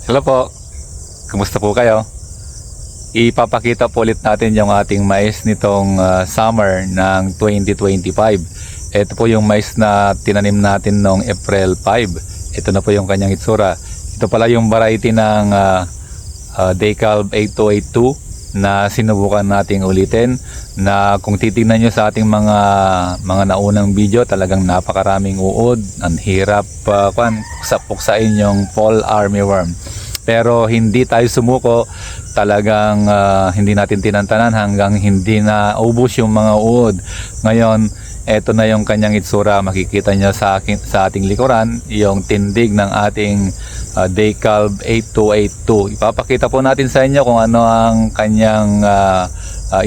Hello po, kumusta po kayo? Ipapakita po ulit natin yung ating mais nitong summer ng 2025. Ito po yung mais na tinanim natin noong April 5. Ito na po yung kanyang itsura. Ito pala yung variety ng Dekalb 8282 na sinubukan nating ulitin, na kung titingnan nyo sa ating mga naunang video, talagang napakaraming uod, ang hirap puksain yung fall armyworm. Pero hindi tayo sumuko, talagang hindi natin tinantanan hanggang hindi na ubos yung mga uod. Ngayon, eto na yung kanyang itsura. Makikita nyo sa ating likuran yung tindig ng ating Dekalb 8282. Ipapakita po natin sa inyo kung ano ang kanyang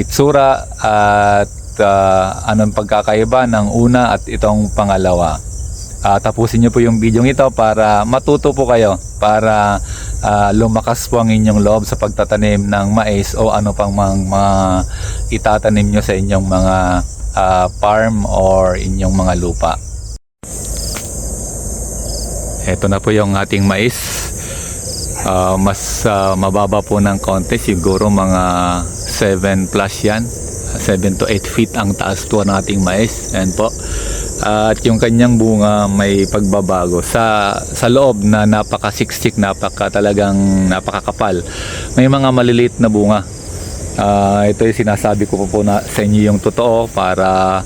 itsura at anong pagkakaiba ng una at itong pangalawa. Tapusin nyo po yung video ito para matuto po kayo, para lumakas po ang inyong loob sa pagtatanim ng mais o ano pang mga itatanim nyo sa inyong mga farm or inyong mga lupa. Ito na po yung ating mais. Mas mababa po ng konti, siguro mga 7 plus yan, 7 to 8 feet ang taas po ng ating mais. Ayan po. At yung kanyang bunga may pagbabago sa loob, na napakasiksik, talagang napakakapal. May mga maliliit na bunga. Ito yung sinasabi ko po na sa inyo yung totoo, para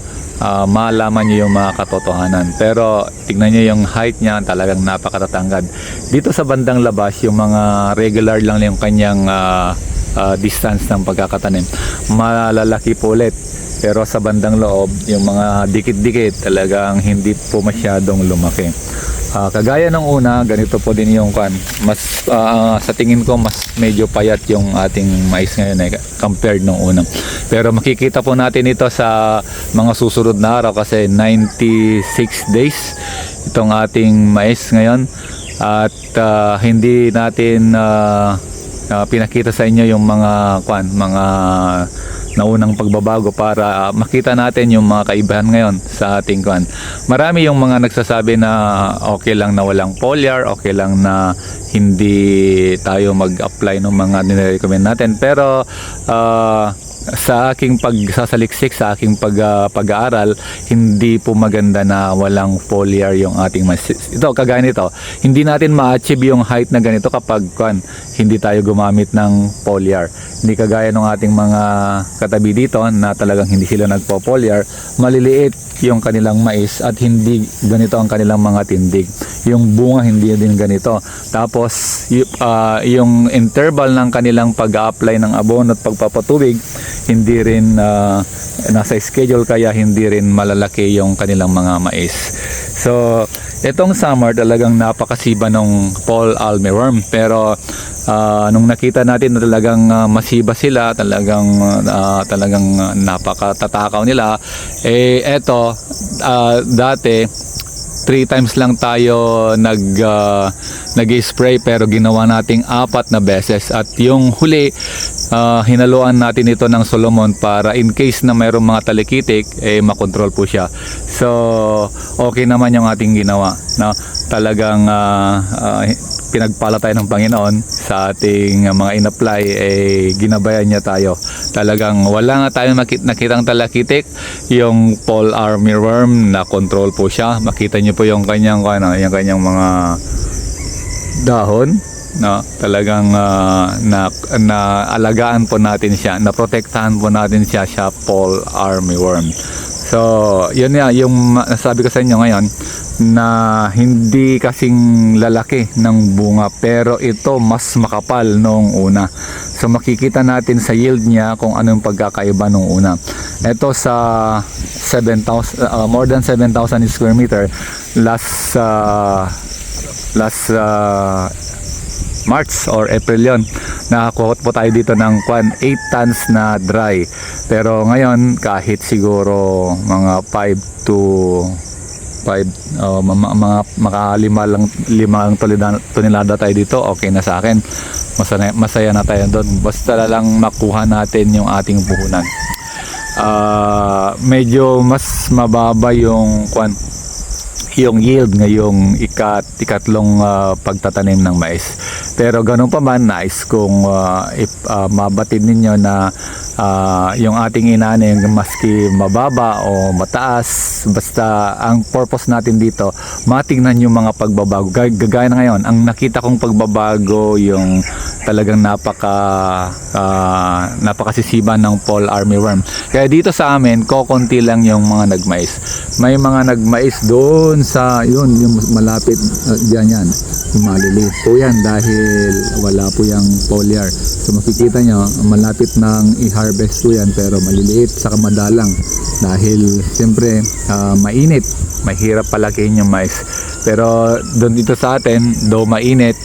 malaman nyo yung mga katotohanan. Pero tignan nyo yung height niya, talagang napakatatangkad. Dito sa bandang labas, yung mga regular lang yung kanyang distance ng pagkakatanim, malalaki po ulit. Pero sa bandang loob, yung mga dikit-dikit, talagang hindi po masyadong lumaki. Kagaya ng una, ganito po din yung mas sa tingin ko mas medyo payat yung ating mais ngayon compared nung una. Pero makikita po natin ito sa mga susunod na araw, kasi 96 days itong ating mais ngayon. At hindi natin pinakita sa inyo yung mga naunang pagbabago, para makita natin yung mga kaibahan ngayon sa ating Marami yung mga nagsasabi na okay lang na walang foliar, okay lang na hindi tayo mag-apply ng mga nire-recommend natin. Pero sa aking pagsasaliksik, sa aking pag-aaral, hindi po maganda na walang foliar yung ating mais. Ito, kagaya nito, hindi natin ma-achieve yung height na ganito kapag hindi tayo gumamit ng foliar. Hindi kagaya ng ating mga katabi dito na talagang hindi sila nagpo-foliar. Maliliit yung kanilang mais at hindi ganito ang kanilang mga tindig. Yung bunga hindi din ganito. Tapos yung interval ng kanilang pag-a-apply ng abono at pagpapatubig, hindi rin nasa schedule, kaya hindi rin malalaki yung kanilang mga mais. So itong summer talagang napakasiba ng fall armyworm. Pero nung nakita natin na talagang masiba sila, talagang napakatatakaw nila, eto, dati 3 times lang tayo nag-spray, pero ginawa nating 4 na beses. At yung huli, hinaluan natin ito ng Solomon para in case na mayroong mga talikitik, makontrol po siya. So okay naman yung ating ginawa, no? Talagang pinagpala tayo ng Panginoon sa ating mga in-apply, ginabayan niya tayo. Talagang wala nga tayong nakitang talakitik. Yung fall armyworm, na control po siya. Makita niyo po yung kanyang mga dahon, no? Talagang alagaan po natin siya, naprotektahan po natin siya sa fall armyworm. So yun nga yung nasabi ko sa inyo ngayon, na hindi kasing lalaki ng bunga, pero ito mas makapal nung una. So makikita natin sa yield niya kung anong pagkakaiba nung una. Ito sa 7,000, more than 7,000 square meter last March or April yon, nakakuha po tayo dito ng 8 tons na dry. Pero ngayon, kahit siguro mga 5 to 5, mga 5 lang tonelada tayo dito, okay na sa akin. Masaya na tayo doon, basta lang makuha natin yung ating puhunan. Medyo mas mababa yung yung yield ngayong ikatlong pagtatanim ng mais. Pero ganun pa man, nais kong mabatid ninyo na yung ating inanim maski mababa o mataas, basta ang purpose natin dito matingnan yung mga pagbabago. Gagaya na ngayon, ang nakita kong pagbabago yung talagang napakasisiba ng fall armyworm. Kaya dito sa amin kokonti lang yung mga nagmais. May mga nagmais doon sa yun yung malapit diyan yan, maliliit po yan dahil wala po yung foliar. So makikita nyo malapit nang i-harvest po yan, pero maliliit sa madalang dahil siyempre mainit, mahirap palakihin yung mais. Pero doon dito sa atin, though mainit,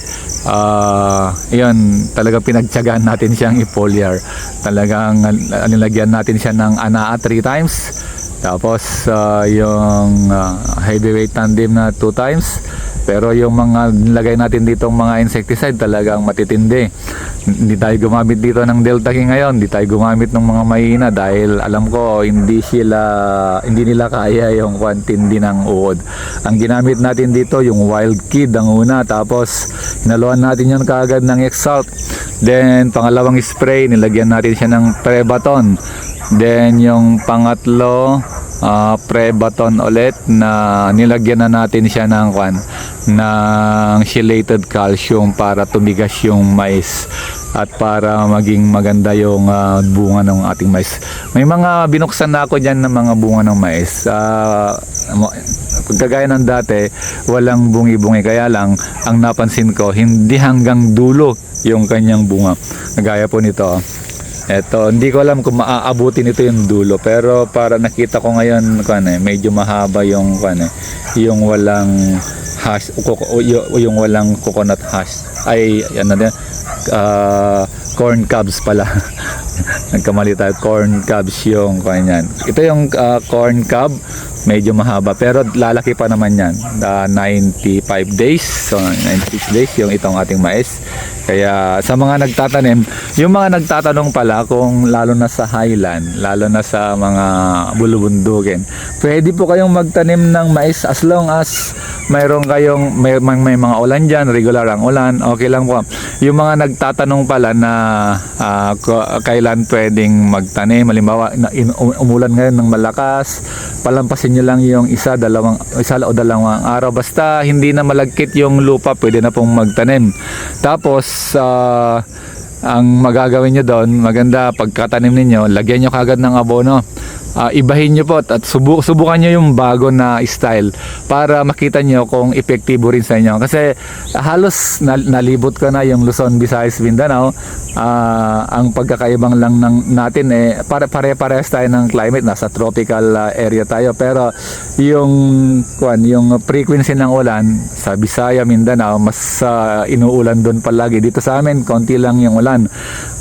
yun, talagang pinagtyagaan natin siyang i-foliar. Talagang nilagyan natin siya ng anaa 3 times, tapos yung heavyweight tandem na 2 times. Pero yung mga nilagay natin ditong mga insecticide talagang matitindi. Hindi tayo gumamit dito ng Delta King ngayon, hindi tayo gumamit ng mga mahina dahil alam ko hindi nila kaya yung kwantindi ng uod. Ang ginamit natin dito yung Wild Kid ang una, tapos hinaluan natin yun kaagad ng Exalt. Then pangalawang spray nilagyan natin siya ng Prebaton. Then yung pangatlo Prebaton ulit na nilagyan na natin siya ng chelated calcium para tumigas yung mais at para maging maganda yung bunga ng ating mais. May mga binuksan na ako dyan ng mga bunga ng mais. Kagaya ng dati, walang bungi-bungi, kaya lang ang napansin ko hindi hanggang dulo yung kanyang bunga. Kagaya po nito. Eto, hindi ko alam kung maaabutin ito yung dulo, pero para nakita ko ngayon medyo mahaba yung yung walang hash o yung walang coconut hash. Ay ano din, corn cobs pala. Nagkamali tayo, corn cobs yung kanyan. Ito yung corn cob, medyo mahaba pero lalaki pa naman yan. 95 days, so 96 days yung itong ating mais. Kaya sa mga nagtatanim, yung mga nagtatanong pala kung lalo na sa highland, lalo na sa mga bulubundukin, pwede po kayong magtanim ng mais as long as mayroon kayong may mga ulan dyan, regular ang ulan, okay lang po. Yung mga nagtatanong pala na kailan pwedeng magtanim, halimbawa umulan ngayon ng malakas, palampasin nyo lang yung isa o dalawang araw, basta hindi na malagkit yung lupa, pwede na pong magtanim. Tapos ang magagawin nyo doon, maganda pagkatanim ninyo, lagyan nyo kagad ng abono. Ibahin nyo po at subukan nyo yung bago na style para makita nyo kung epektibo rin sa inyo. Kasi halos nalibot ko na yung Luzon, Visayas, Mindanao. Ang pagkakaibang lang natin pare-parehas tayo ng climate, nasa tropical area tayo, pero yung frequency ng ulan sa Visaya, Mindanao, mas inuulan doon palagi. Dito sa amin konti lang yung ulan,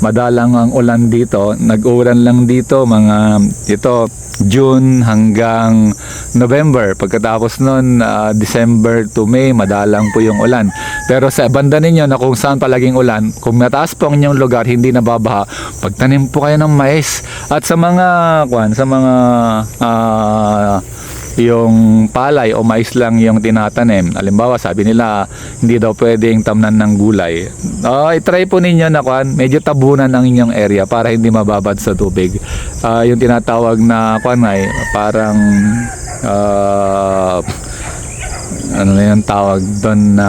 madalang ang ulan dito. Nag-uulan lang dito mga June hanggang November. Pagkatapos nun, December to May, madalang po yung ulan. Pero sa banda ninyo na kung saan palaging ulan, kung mataas po ang inyong lugar, hindi nababaha, pagtanim po kayo ng mais. At sa mga yung palay o mais lang yung tinatanim, halimbawa sabi nila hindi daw pwedeng tamnan ng gulay, i-try po ninyo na medyo tabunan ang inyong area para hindi mababad sa tubig. Yung tinatawag na parang ano na yung tawag doon, na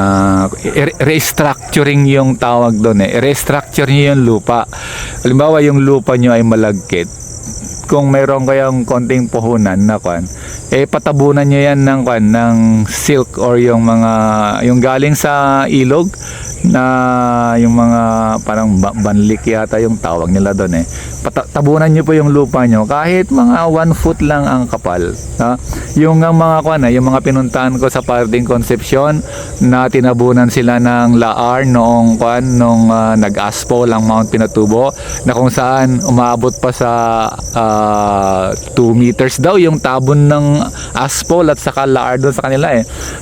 restructuring yung tawag doon. Restructure nyo yung lupa. Halimbawa yung lupa nyo ay malagkit, kung mayroon kayong konting puhunan na patabunan nyo yan ng silk or yung galing sa ilog na yung mga parang banlik yata yung tawag nila doon. Tabunan nyo po yung lupa nyo kahit mga 1 foot lang ang kapal. Yung mga pinuntahan ko sa Parting Concepcion na tinabunan sila ng laar noong nag-aspo lang Mount Pinatubo, na kung saan umaabot pa sa 2 meters daw yung tabon ng asphalt at saka laar doon sa kanila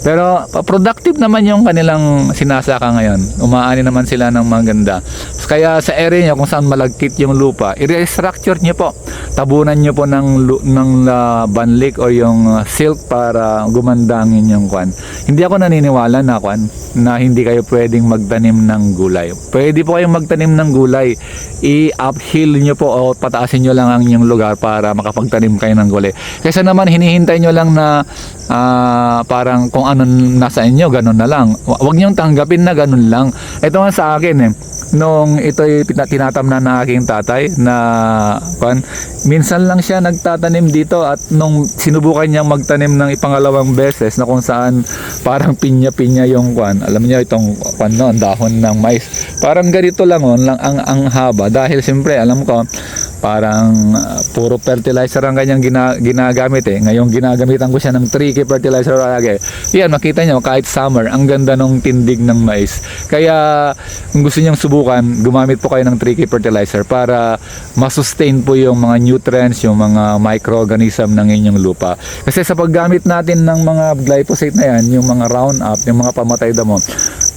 Pero productive naman yung kanilang sinasaka ngayon. Umaani naman sila ng maganda. Kaya sa area nyo kung saan malagkit yung lupa, i-restructure nyo po. tabunan nyo po ng banlik o yung silk para gumanda ang inyong kwan. Hindi ako naniniwala na kwan na hindi kayo pwedeng magtanim ng gulay. Pwede po kayong magtanim ng gulay. I-uphill nyo po o pataasin nyo lang ang inyong lugar para makapagtanim kayo ng gulay. Kaysa naman hinihintay nyo lang na parang kung ano nasa inyo, ganun na lang. Huwag nyong tanggapin na ganun lang. Ito nga sa akin nung ito'y tinatamnan ng aking tatay na minsan lang siya nagtatanim dito, at nung sinubukan niyang magtanim ng ipangalawang beses na kung saan parang pinya-pinya yung alam niyo itong dahon ng mais. Parang ganito lang ang haba, dahil siyempre alam ko parang puro fertilizer ang kanyang ginagamit Ngayon ginagamitan ko siya ng tricky fertilizer lagi. Yan, makita nyo kahit summer, ang ganda ng tindig ng mais. Kaya kung gusto niyang subukan, gumamit po kayo ng tricky fertilizer para masustain po yung mga nutrients, yung mga microorganism ng inyong lupa. Kasi sa paggamit natin ng mga glyphosate na yan, yung mga Roundup, yung mga pamatay damo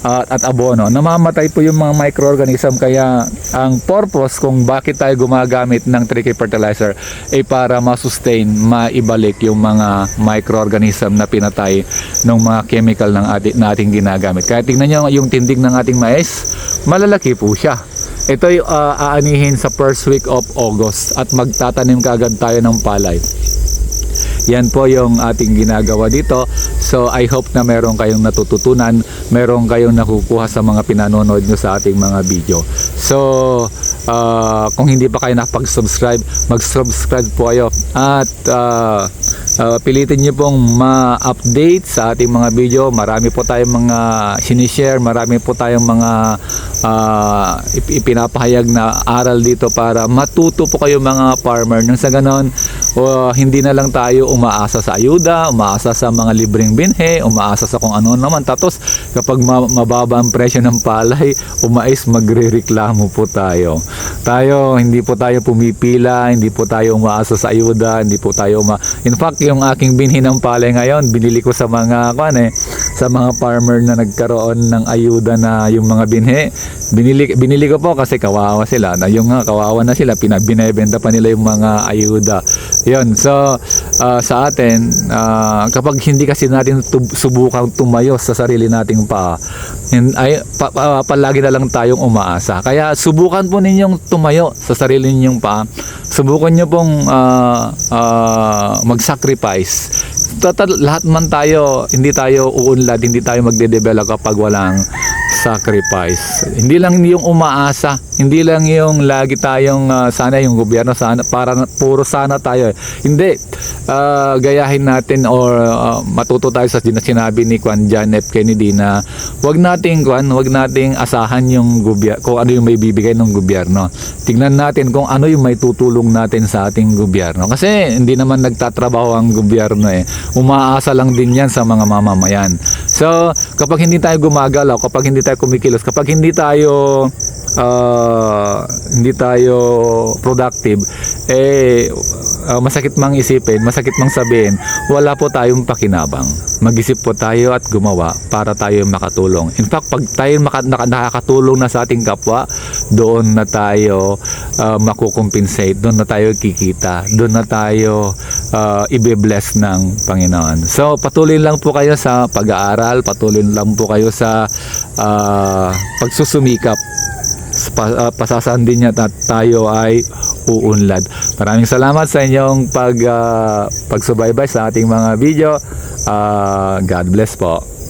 at abono, namamatay po yung mga microorganism. Kaya ang purpose kung bakit tayo gumagamit ng tricky fertilizer ay para masustain, maibalik yung mga microorganism na pinatay ng mga chemical na ating ginagamit. Kaya tingnan nyo yung tindig ng ating mais, malalaki po siya. Ito'y aanihin sa first week of August at magtatanim kaagad tayo ng palay. Yan po yung ating ginagawa dito. So I hope na meron kayong natututunan, meron kayong nakukuha sa mga pinanonood nyo sa ating mga video. So kung hindi pa kayo nakapag-subscribe, mag-subscribe po kayo at pilitin nyo pong ma-update sa ating mga video. Marami po tayong mga sinishare, marami po tayong mga ipinapahayag na aral dito para matuto po kayo mga farmer. Nang sa ganon, hindi na lang tayo umaasa sa ayuda, umaasa sa mga libreng binhe, umaasa sa kung ano naman. Tapos kapag mababa ang presyo ng palay, magrereklamo po tayo. Hindi po tayo pumipila, hindi po tayo umaasa sa ayuda, hindi po tayo in fact, yung aking binhi ng palay ngayon, binili ko sa mga sa mga farmer na nagkaroon ng ayuda na yung mga binhi. Binili ko po kasi kawawa sila. Kawawa na sila, binebenta pa nila yung mga ayuda. Yun, so sa atin, kapag hindi kasi natin subukang tumayo sa sarili nating paa, palagi na lang tayong umaasa. Kaya subukan po ninyong tumayo sa sarili ninyong paa. Subukan nyo pong mag-sacrifice. Lahat man tayo, hindi tayo uunlad, hindi tayo magde-develop kapag walang sacrifice. Hindi lang yung umaasa, hindi lang yung lagi tayong sana yung gobyerno, sana para puro sana tayo. Hindi, gayahin natin or matuto tayo sa sinabi ni John F. Kennedy na wag nating asahan yung gobyerno, kung ano yung may bibigay ng gobyerno. Tingnan natin kung ano yung may tutulong natin sa ating gobyerno. Kasi hindi naman nagtatrabaho ang gobyerno umaasa lang din yan sa mga mamamayan. So kapag hindi tayo gumagalaw, kapag hindi tayo kumikilos, kapag hindi tayo productive, masakit mang isipin, masakit mang sabihin, wala po tayong pakinabang. Mag-isip po tayo at gumawa para tayo makatulong. In fact, pag tayo nakakatulong na sa ating kapwa, doon na tayo makukompensate, doon na tayo kikita, doon na tayo ibe-bless ng Panginoon. So patuloy lang po kayo sa pag-aaral, patuloy lang po kayo sa pagsusumikap. Pasasan din niya at tayo ay uunlad. Maraming salamat sa inyong pagsubaybay sa ating mga video. God bless po.